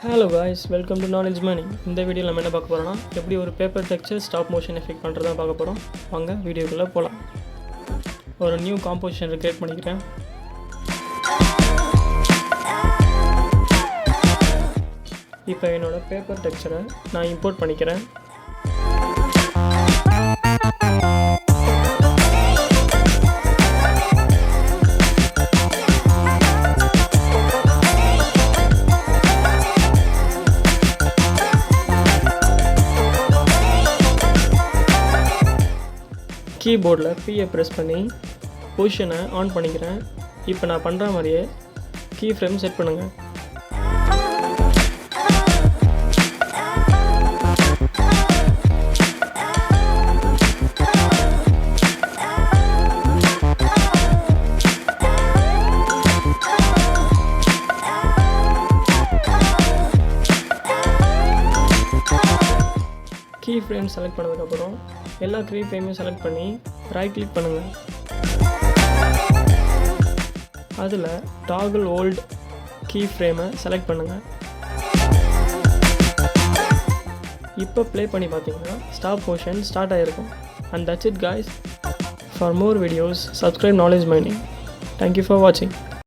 Hello guys, welcome to Knowledge Money. இந்த வீடியோல நம்ம என்ன பார்க்க போறோம்னா எப்படி ஒரு paper texture stop motion effect பண்றதா பார்க்க போறோம். வாங்க வீடியோக்குள்ள போலாம். ஒரு நியூ காம்போசிஷன் கிரியேட் பண்ணிக்கிறேன். இப்போ என்னோட பேப்பர் டெக்ஸ்சரை நான் இம்போர்ட் பண்ணிக்கிறேன். கீபோர்டில் Pயை ப்ரெஸ் பண்ணி பொசிஷனை ஆன் பண்ணிக்கிறேன். இப்போ நான் பண்ணுற மாதிரியே கீ ஃப்ரேம் செட் பண்ணுங்கள். கீ ஃப்ரேம் செலக்ட் பண்ணதுக்கப்புறம் எல்லா கீ ஃப்ரேமையும் செலக்ட் பண்ணி ரைட் கிளிக் பண்ணுங்கள். அதில் டாகிள் ஓல்ட் கீ ஃப்ரேமை செலக்ட் பண்ணுங்கள். இப்போ ப்ளே பண்ணி பார்த்தீங்கன்னா ஸ்டாப் மோஷன் ஸ்டார்ட் ஆகிருக்கும். And that's it guys. For more videos, subscribe Knowledge Mining. Thank you for watching.